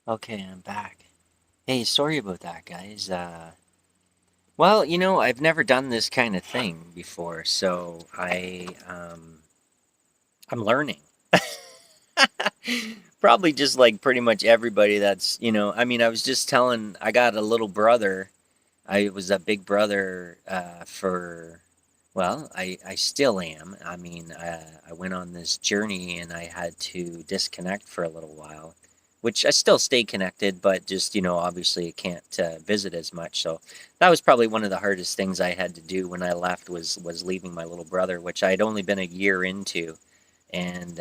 Okay, I'm back. Hey, sorry about that, guys. Well, I've never done this kind of thing before, so I'm learning. Probably just like pretty much everybody I was just telling, I got a little brother. I was a big brother well, I still am. I went on this journey and I had to disconnect for a little while, which I still stay connected, but just, obviously I can't visit as much. So that was probably one of the hardest things I had to do when I left was leaving my little brother, which I'd only been a year into. And,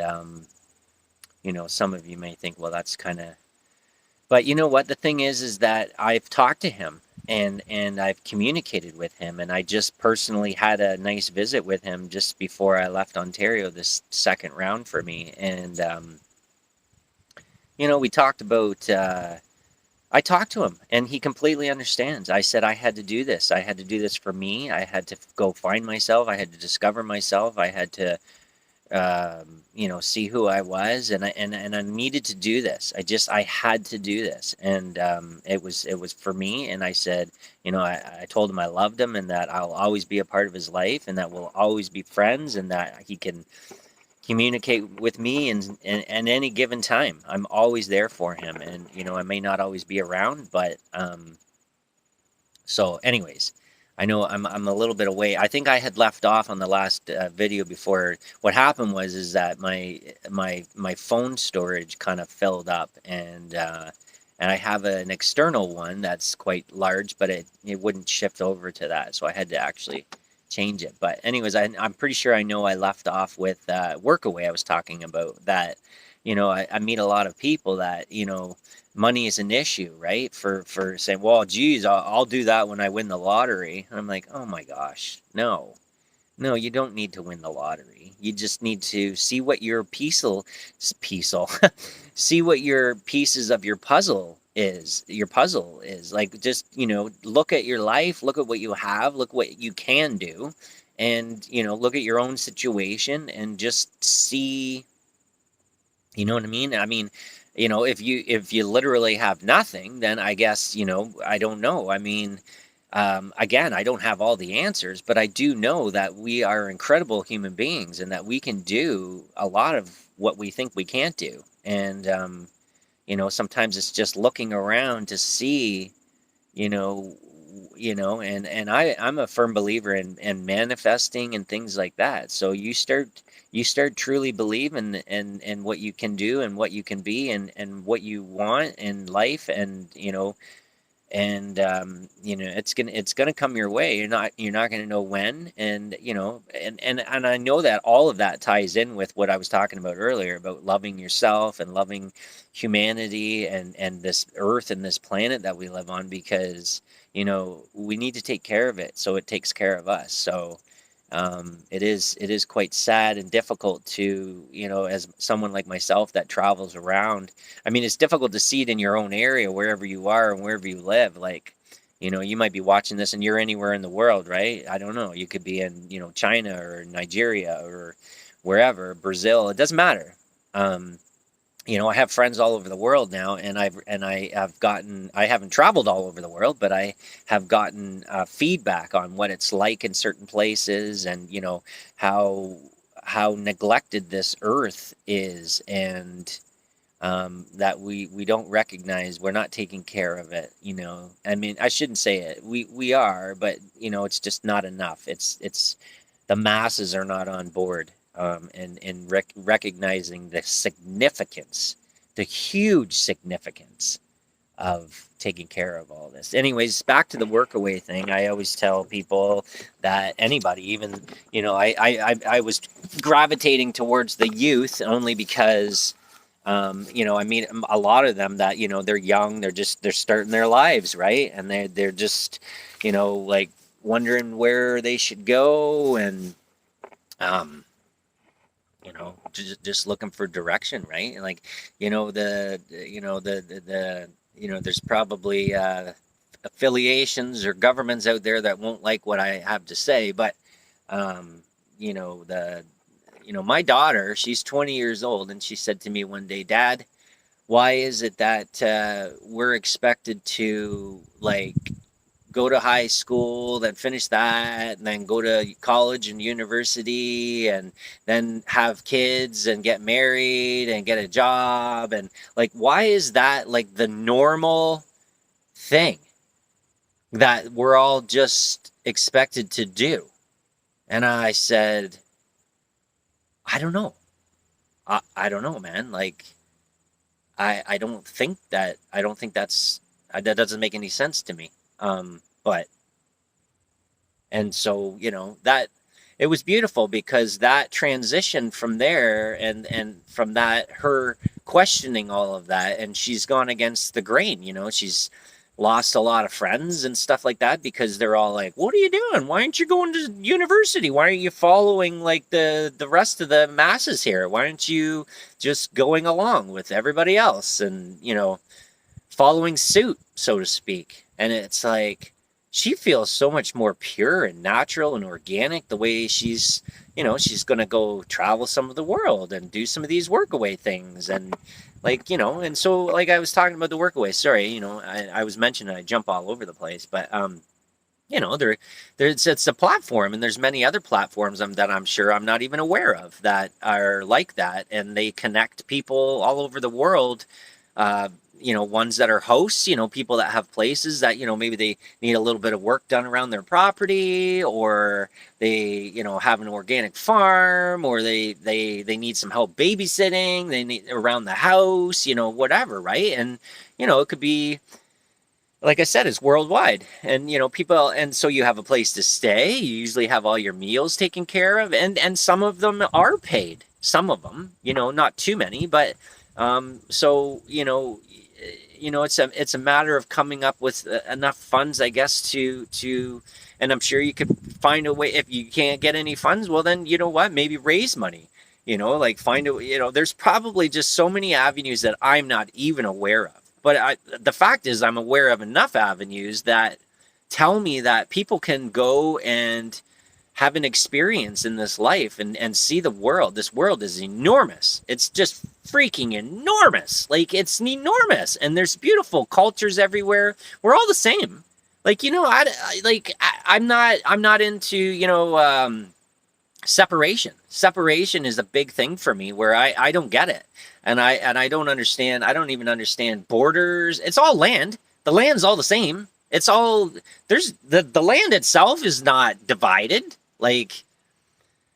some of you may think, well, that's kind of, but you know what? The thing is that I've talked to him and I've communicated with him, and I just personally had a nice visit with him just before I left Ontario this second round for me. And we talked about. I talked to him, and he completely understands. I said I had to do this. I had to do this for me. I had to go find myself. I had to discover myself. I had to see who I was, and I needed to do this. I had to do this, and it was for me. And I said, I told him I loved him, and that I'll always be a part of his life, and that we'll always be friends, and that he can communicate with me and any given time. I'm always there for him, and I may not always be around, but so, anyways, I know I'm a little bit away. I think I had left off on the last video before. What happened is that my phone storage kind of filled up, and I have an external one that's quite large, but it wouldn't shift over to that, so I had to actually change it. But anyways, I'm pretty sure I know I left off with Workaway. I was talking about that. I meet a lot of people that money is an issue, right? For saying, well, geez, I'll do that when I win the lottery. And I'm like, oh my gosh, no, no, you don't need to win the lottery. You just need to see what your see what your pieces of your puzzle is like. Just look at your life, look at what you have, look what you can do, and look at your own situation and just see. You know what I mean? If you literally have nothing, then I guess, I don't know. Again, I don't have all the answers, but I do know that we are incredible human beings and that we can do a lot of what we think we can't do. And sometimes it's just looking around to see, you know, and I'm a firm believer in manifesting and things like that. So you start truly believing and what you can do and what you can be and what you want in life, and it's gonna come your way. You're not gonna know when, and I know that all of that ties in with what I was talking about earlier about loving yourself and loving humanity and this earth and this planet that we live on, because we need to take care of it so it takes care of us. So it is quite sad and difficult to, as someone like myself that travels around. I mean, it's difficult to see it in your own area, wherever you are and wherever you live. Like, you might be watching this and you're anywhere in the world, right? I don't know. You could be in, China or Nigeria or wherever, Brazil. It doesn't matter. Um, I have friends all over the world now, and I haven't traveled all over the world, but I have gotten feedback on what it's like in certain places, and how how neglected this earth is, and that we don't recognize we're not taking care of it. I mean, I shouldn't say it. We are, but it's just not enough. It's the masses are not on board, and recognizing the significance, the huge significance of taking care of all this. Anyways, back to the workaway thing. I always tell people that anybody, even I was gravitating towards the youth only because I mean, a lot of them that they're young, they're starting their lives, right, and they're just like wondering where they should go, and um, just looking for direction, right? And like, there's probably affiliations or governments out there that won't like what I have to say, but um, the my daughter, she's 20 years old, and she said to me one day, Dad, why is it that we're expected to like go to high school, then finish that, and then go to college and university, and then have kids and get married and get a job? And like, why is that like the normal thing that we're all just expected to do? And I said, I don't know. I don't know, man. Like, I don't think that, I don't think that doesn't make any sense to me. But, and so, that it was beautiful because that transition from there, and from that, her questioning all of that, and she's gone against the grain, she's lost a lot of friends and stuff like that because they're all like, what are you doing? Why aren't you going to university? Why aren't you following like the rest of the masses here? Why aren't you just going along with everybody else and, following suit, so to speak? And it's like, she feels so much more pure and natural and organic the way she's going to go travel some of the world and do some of these workaway things. And like, and so like I was talking about the workaway, sorry, I was mentioning I jump all over the place, but it's a platform, and there's many other platforms that I'm sure I'm not even aware of that are like that, and they connect people all over the world. Ones that are hosts, people that have places that, maybe they need a little bit of work done around their property, or they, have an organic farm, or they need some help babysitting, they need around the house, whatever, right? And, it could be, like I said, it's worldwide, and, people, and so you have a place to stay, you usually have all your meals taken care of, and some of them are paid, some of them, not too many, but, so, it's a matter of coming up with enough funds, I guess, to, and I'm sure you could find a way. If you can't get any funds, well, then you know what? Maybe raise money. Like find a. There's probably just so many avenues that I'm not even aware of. But the fact is, I'm aware of enough avenues that tell me that people can go and have an experience in this life and see the world. This world is enormous. It's just freaking enormous. Like, it's enormous. And there's beautiful cultures everywhere. We're all the same. Like, I'm not into, separation. Separation is a big thing for me where I don't get it. And I don't understand. I don't even understand borders. It's all land. The land's all the same. It's all, there's the land itself is not divided. Like,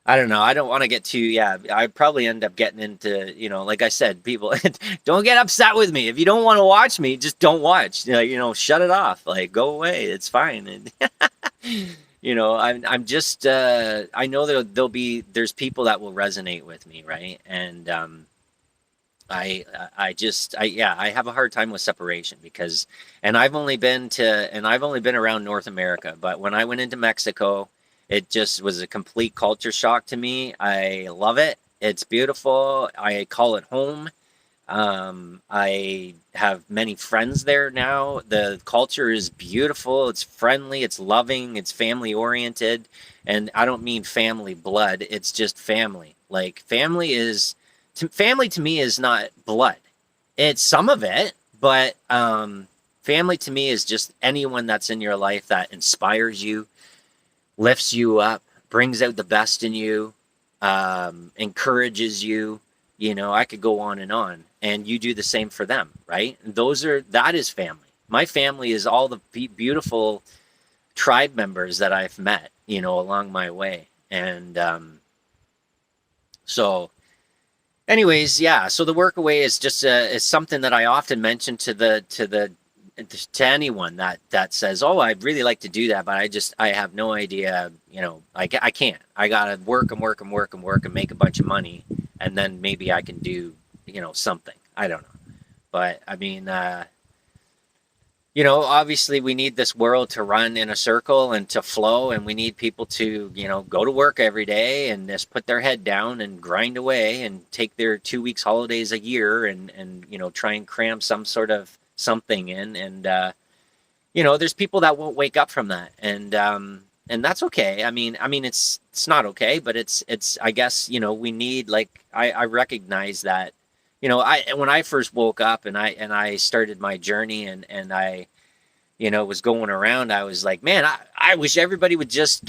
I don't know. I don't want to get too, yeah, I probably end up getting into, like I said, people don't get upset with me. If you don't want to watch me, just don't watch, shut it off, like, go away. It's fine. And, I'm just, I know that there's people that will resonate with me. Right. And, I have a hard time with separation because, and I've only been around North America, but when I went into Mexico, it just was a complete culture shock to me. I love it. It's beautiful. I call it home. I have many friends there now. The culture is beautiful. It's friendly. It's loving. It's family oriented. And I don't mean family blood. It's just family. Like, family to me is not blood. It's some of it, but family to me is just anyone that's in your life that inspires you, lifts you up, brings out the best in you, encourages you. I could go on, and you do the same for them, right? That is family. My family is all the beautiful tribe members that I've met, along my way. And so anyways, yeah. So the workaway is just is something that I often mention to anyone that says, "Oh, I'd really like to do that, but I have no idea." I can't. I gotta work and work and work and work and make a bunch of money, and then maybe I can do something. I don't know, but I mean, obviously we need this world to run in a circle and to flow, and we need people to, go to work every day and just put their head down and grind away and take their 2 weeks holidays a year and try and cram some sort of something in. And, there's people that won't wake up from that. And that's okay. I mean, it's not okay, but it's, I guess, we need, like, I recognize that when I first woke up and I started my journey and I was going around, I was like, man, I wish everybody would just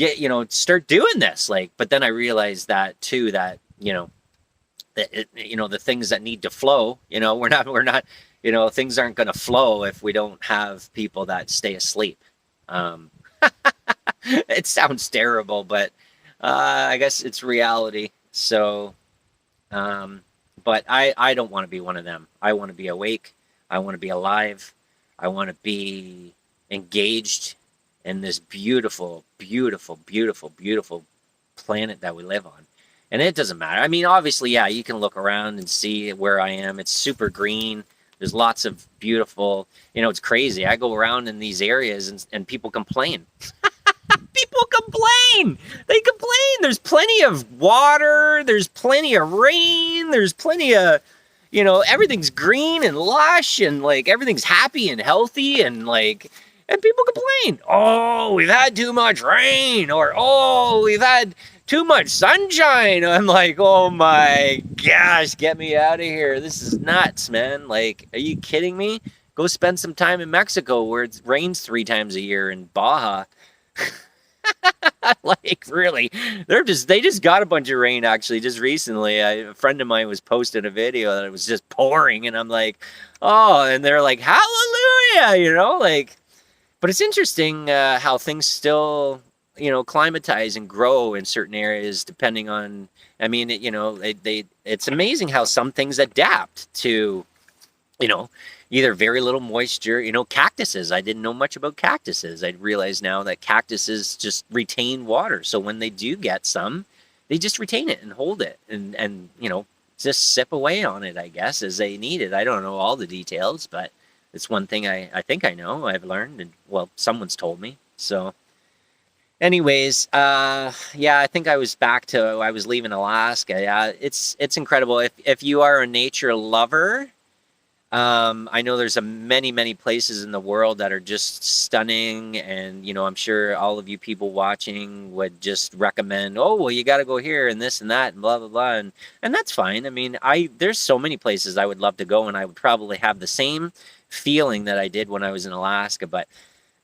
start doing this. Like, but then I realized that too, that, the things that need to flow, we're not, things aren't going to flow if we don't have people that stay asleep. Um, it sounds terrible, but I guess it's reality. So, um, but I don't want to be one of them. I want to be awake. I want to be alive. I want to be engaged in this beautiful, beautiful, beautiful, beautiful planet that we live on. And it doesn't matter. I mean, obviously, yeah, you can look around and see where I am. It's super green. There's lots of beautiful, it's crazy. I go around in these areas and people complain. People complain. They complain. There's plenty of water. There's plenty of rain. There's plenty of, everything's green and lush and like everything's happy and healthy and people complain. Oh, we've had too much rain, or oh, we've had too much sunshine. I'm like, oh my gosh, get me out of here. This is nuts, man. Like, are you kidding me? Go spend some time in Mexico where it rains 3 times a year in Baja. Like, really, they just got a bunch of rain actually just recently. A friend of mine was posting a video that it was just pouring, and I'm like, oh, and they're like, hallelujah, like. But it's interesting how things still, climatize and grow in certain areas depending on. I mean, it's amazing how some things adapt to, you know, either very little moisture, cactuses. I didn't know much about cactuses. I realize now that cactuses just retain water. So when they do get some, they just retain it and hold it and just sip away on it, I guess, as they need it. I don't know all the details, but it's one thing I think I know, I've learned, and well, someone's told me. So anyways, yeah, I think I was leaving Alaska. Yeah, it's incredible. If you are a nature lover, I know there's many places in the world that are just stunning, and I'm sure all of you people watching would just recommend, oh well, you got to go here and this and that and blah blah blah, and that's fine. I mean, there's so many places I would love to go, and I would probably have the same feeling that I did when I was in Alaska, but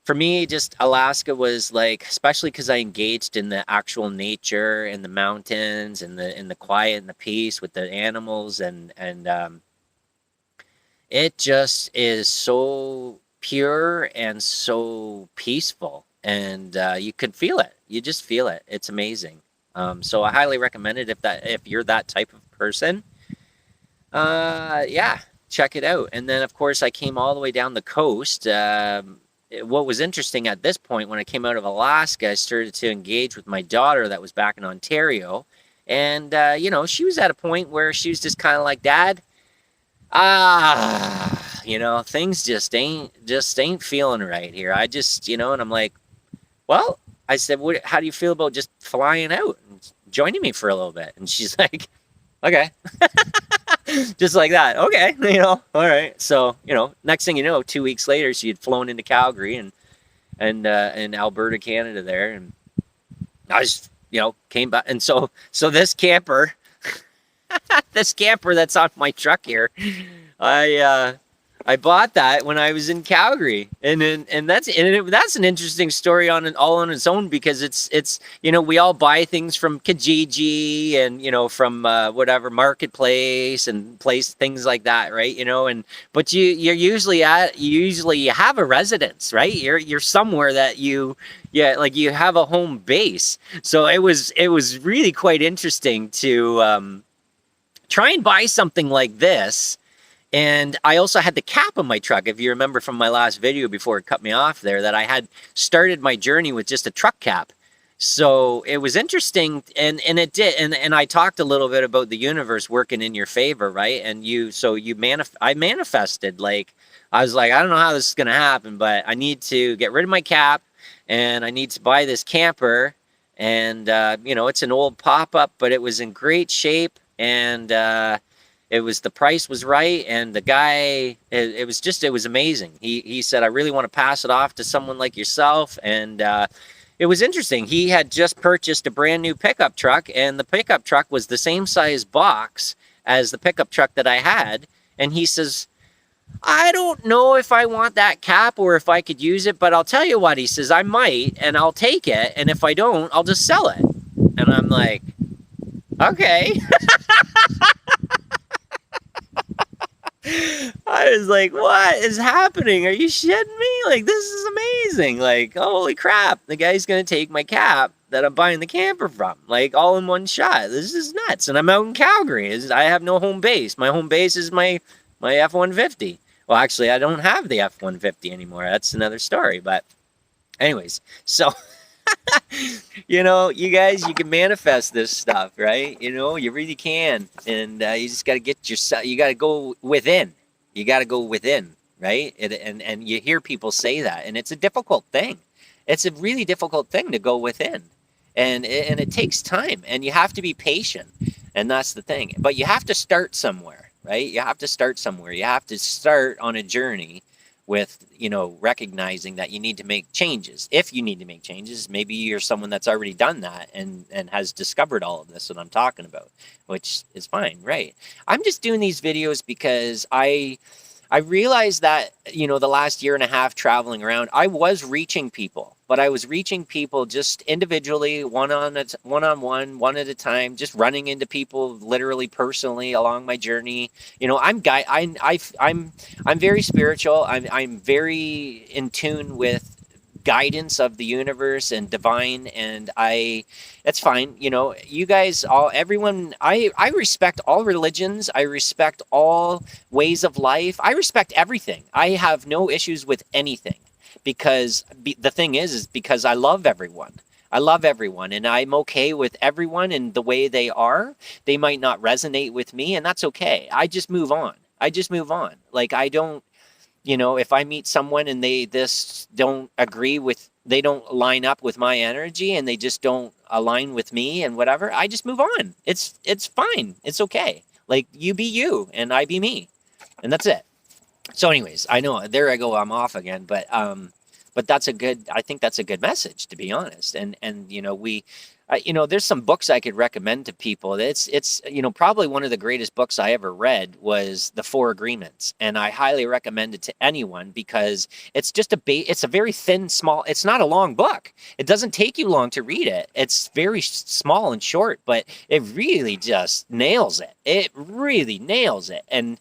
for me, just Alaska was like, especially because I engaged in the actual nature and the mountains and the quiet and the peace with the animals and it just is so pure and so peaceful, and you can feel it. You just feel it. It's amazing. So I highly recommend it if you're that type of person. Yeah, check it out. And then of course I came all the way down the coast. What was interesting at this point, when I came out of Alaska, I started to engage with my daughter that was back in Ontario, and she was at a point where she was just kind of like, Dad, things just ain't feeling right here. I just, and I'm like, well, I said, how do you feel about just flying out and joining me for a little bit? And she's like, okay. Just like that. Okay. All right. So, next thing you know, 2 weeks later, she had flown into Calgary and in Alberta, Canada there. And I just, came back. And so this camper, this camper that's on my truck here, I bought that when I was in Calgary, and that's an interesting story all on its own, because it's we all buy things from Kijiji and from whatever marketplace and things like that, right? But you usually have a residence, right? You're somewhere that you have a home base. So it was really quite interesting to try and buy something like this. And I also had the cap on my truck. If you remember from my last video before it cut me off there, that I had started my journey with just a truck cap. So it was interesting, and it did. And I talked a little bit about the universe working in your favor, right? And I manifested, like, I was like, I don't know how this is going to happen, but I need to get rid of my cap, and I need to buy this camper. And, it's an old pop-up, but it was in great shape. And, the price was right, and the guy, it was amazing. He said, I really want to pass it off to someone like yourself. And it was interesting. He had just purchased a brand new pickup truck, and the pickup truck was the same size box as the pickup truck that I had. And he says, I don't know if I want that cap or if I could use it, but I'll tell you what, he says, I might, and I'll take it. And if I don't, I'll just sell it. And I'm like, okay. I was like, what is happening? Are you shitting me? Like, this is amazing. Like, holy crap. The guy's going to take my cap that I'm buying the camper from, like, all in one shot. This is nuts. And I'm out in Calgary. I have no home base. My home base is my F-150. Well, actually, I don't have the F-150 anymore. That's another story. But anyways, so... you guys, you can manifest this stuff, right? You really can. And you just got to get yourself, you got to go within. You got to go within, right? And you hear people say that, and it's a difficult thing. It's a really difficult thing to go within. And it takes time, and you have to be patient. And that's the thing. But you have to start somewhere, right? You have to start somewhere. You have to start on a journey with, recognizing that you need to make changes. If you need to make changes, maybe you're someone that's already done that and has discovered all of this that I'm talking about, which is fine, right? I'm just doing these videos because I realized that, the last year and a half traveling around, I was reaching people, but I was reaching people just individually, one-on-one, one at a time, just running into people literally personally along my journey. I'm very spiritual. I'm very in tune with guidance of the universe and divine, and that's fine. You guys, everyone, I respect all religions. I respect all ways of life. I respect everything. I have no issues with anything, because the thing is because I love everyone. I love everyone, and I'm okay with everyone and the way they are. They might not resonate with me, and that's okay. I just move on. Like, I don't, if I meet someone and they don't line up with my energy, and they just don't align with me and whatever, I just move on. It's fine. It's okay. Like, you be you and I be me, and that's it. So anyways, I know, there I go, I'm off again, but I think that's a good message, to be honest. And there's some books I could recommend to people. It's probably one of the greatest books I ever read was The Four Agreements, and I highly recommend it to anyone, because it's just it's a very thin, small, it's not a long book. It doesn't take you long to read it. It's very small and short, but it really just nails it. It really nails it. And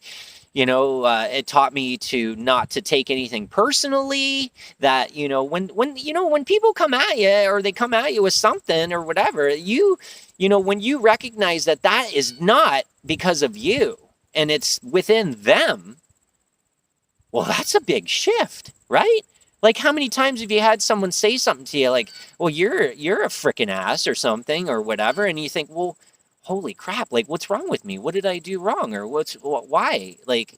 it taught me to not to take anything personally, that, when people come at you, or they come at you with something or whatever, when you recognize that is not because of you and it's within them, well, that's a big shift, right? Like, how many times have you had someone say something to you like, well, you're a freaking ass or something or whatever, and you think, well, holy crap, like, what's wrong with me? What did I do wrong? Or why? Like,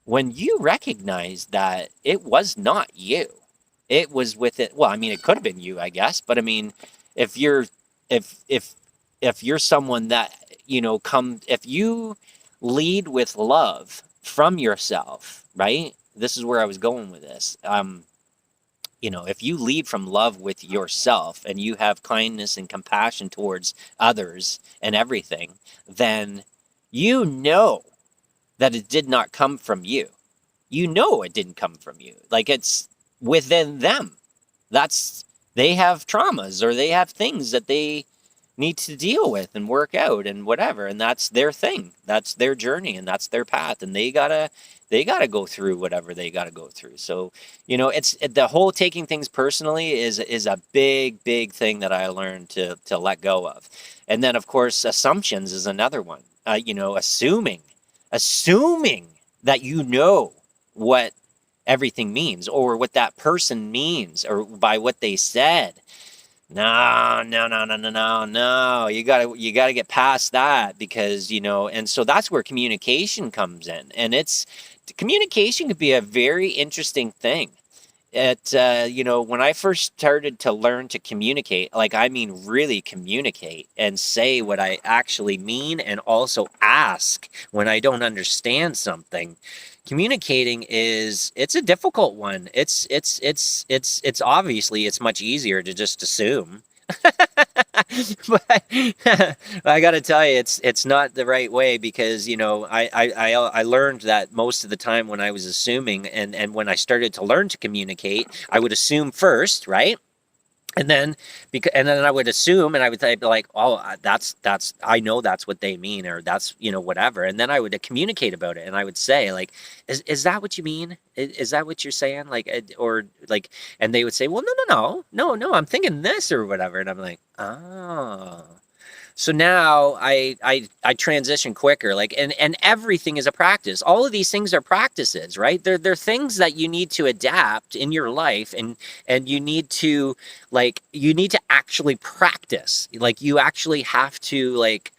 when you recognize that it was not you, it was with it. Well, I mean, it could have been you, I guess. But I mean, if you're someone that, if you lead with love from yourself, right? This is where I was going with this. If you lead from love with yourself, and you have kindness and compassion towards others and everything, then that it did not come from you. It didn't come from you. Like, it's within them. They have traumas, or they have things that they need to deal with and work out and whatever. And that's their thing. That's their journey, and that's their path. And they gotta go through whatever they gotta go through. So, it's the whole taking things personally is a big, big thing that I learned to let go of. And then, of course, assumptions is another one. Assuming that what everything means, or what that person means, or by what they said. No. You gotta get past that, because, and so that's where communication comes in. And communication could be a very interesting thing. When I first started to learn to communicate, like, I mean, really communicate and say what I actually mean, and also ask when I don't understand something. Communicating it's a difficult one. It's obviously, it's much easier to just assume. But I got to tell you, it's not the right way, because I learned that most of the time when I was assuming, and when I started to learn to communicate, I would assume first, right? And then I would assume, and I would be like, oh, that's I know that's what they mean, or that's whatever. And then I would communicate about it, and I would say, like, is that what you mean? Is that what you're saying? Like, or like, and they would say, well, no, I'm thinking this or whatever. And I'm like, oh. So now I transition quicker, like, and everything is a practice. All of these things are practices, right? They're things that you need to adapt in your life, and you need to actually practice. Like, you actually have to, like,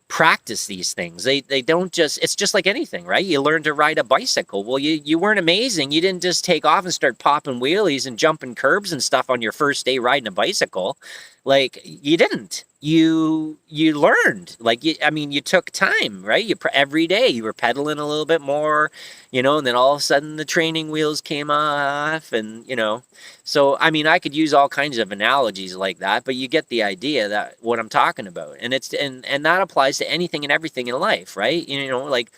practice these things. They don't just, it's just like anything, right? You learn to ride a bicycle. Well, you weren't amazing. You didn't just take off and start popping wheelies and jumping curbs and stuff on your first day riding a bicycle. Like, you didn't. You learned. Like, I mean, you took time, right? Every day you were pedaling a little bit more, and then all of a sudden the training wheels came off, and so, I mean, I could use all kinds of analogies like that, but you get the idea that what I'm talking about. And and that applies to anything and everything in life, right? Like,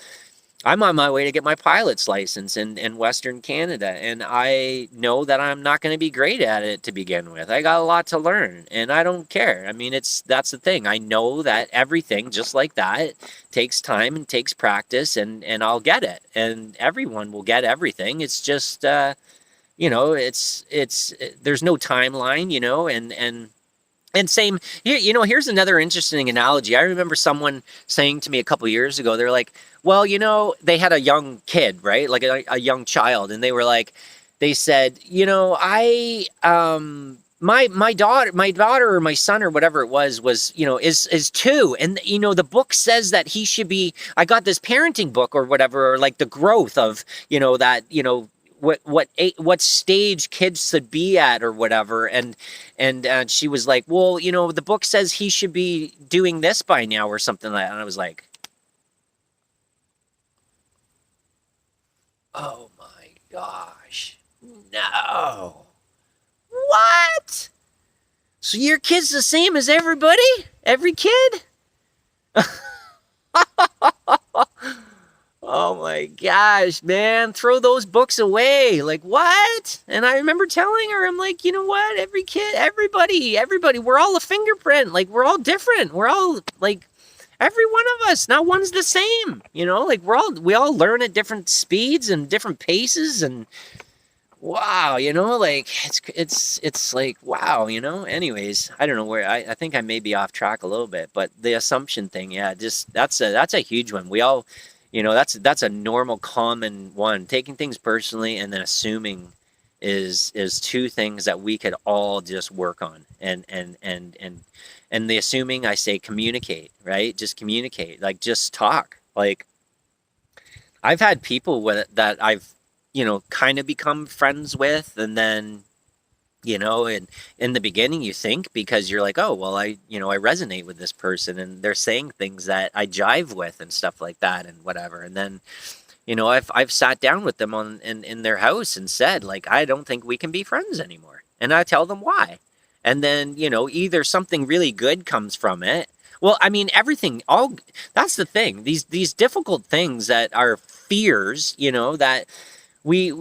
I'm on my way to get my pilot's license in Western Canada, and I know that I'm not going to be great at it to begin with. I got a lot to learn, and I don't care. I mean, that's the thing. I know that everything, just like that, takes time and takes practice, and I'll get it. And everyone will get everything. It's just, there's no timeline, and same here. Here's another interesting analogy. I remember someone saying to me a couple years ago, they're like, well, they had a young kid, right? Like a young child. And they said, I, my daughter or my son or whatever it was, is 2. And, the book says that he should be, I got this parenting book or whatever, or like the growth of, what stage kids should be at or whatever. And she was like, well, the book says he should be doing this by now or something like that. And I was like, oh my gosh, no. What? So your kid's the same as everybody? Every kid? Oh my gosh, man, throw those books away. Like, what? And I remember telling her, I'm like, you know what? Every kid, everybody, we're all a fingerprint. Like, we're all different. We're all, like, every one of us, not one's the same. Like, we all learn at different speeds and different paces, and wow, like, it's like, wow, anyways, I don't know where, I think I may be off track a little bit, but the assumption thing, yeah, just, that's a huge one. We all, that's a normal, common one. Taking things personally and then assuming is 2 things that we could all just work on. And the assuming, I say communicate, right? Just communicate, like, just talk. Like, I've had people that I've, kind of become friends with, and then, and in the beginning you think, because you're like, oh, well, I resonate with this person, and they're saying things that I jive with and stuff like that and whatever. And then, I've sat down with them in their house and said, like, I don't think we can be friends anymore. And I tell them why. And then, either something really good comes from it. Well, I mean, that's the thing. These difficult things that are fears, that we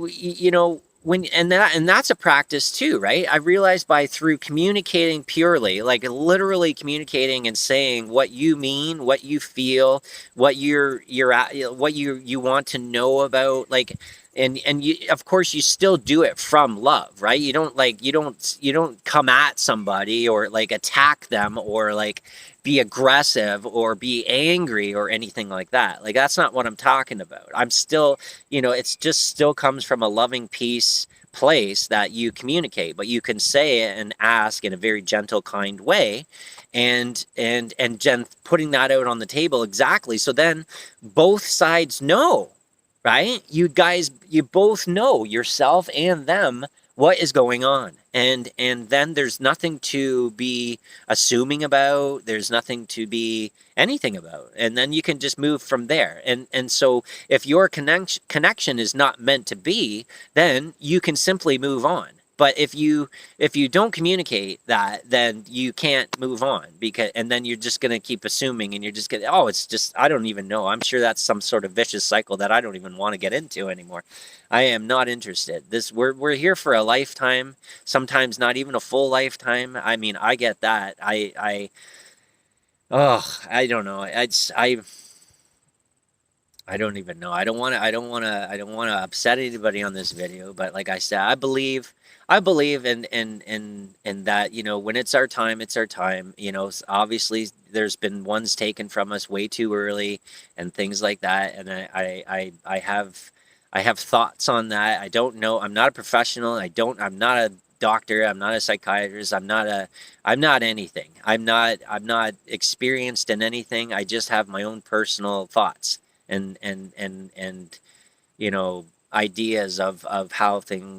and that's a practice too, right? I realized through communicating purely, like literally communicating and saying what you mean, what you feel, what what you want to know about, like, and you, of course, you still do it from love, right? You don't come at somebody or like attack them or like be aggressive or be angry or anything like that. Like, that's not what I'm talking about. I'm still, it's just still comes from a loving peace place that you communicate, but you can say it and ask in a very gentle, kind way, and putting that out on the table exactly. So then both sides know, right? You both know, yourself and them, what is going on. And then there's nothing to be assuming about. There's nothing to be anything about. And then you can just move from there. And so if your connection is not meant to be, then you can simply move on. But if you don't communicate that, then you can't move on, because and then you're just going to keep assuming, and you're just going to, oh, it's just, I don't even know. I'm sure that's some sort of vicious cycle that I don't even want to get into anymore. I am not interested. We're here for a lifetime, sometimes not even a full lifetime. I mean, I get that. I don't know. I don't even know. I don't want to upset anybody on this video, but like I said, I believe in that, when it's our time, it's our time. Obviously there's been ones taken from us way too early and things like that. And I have thoughts on that. I don't know. I'm not a professional. I'm not a doctor. I'm not a psychiatrist. I'm not anything. I'm not experienced in anything. I just have my own personal thoughts and ideas of how things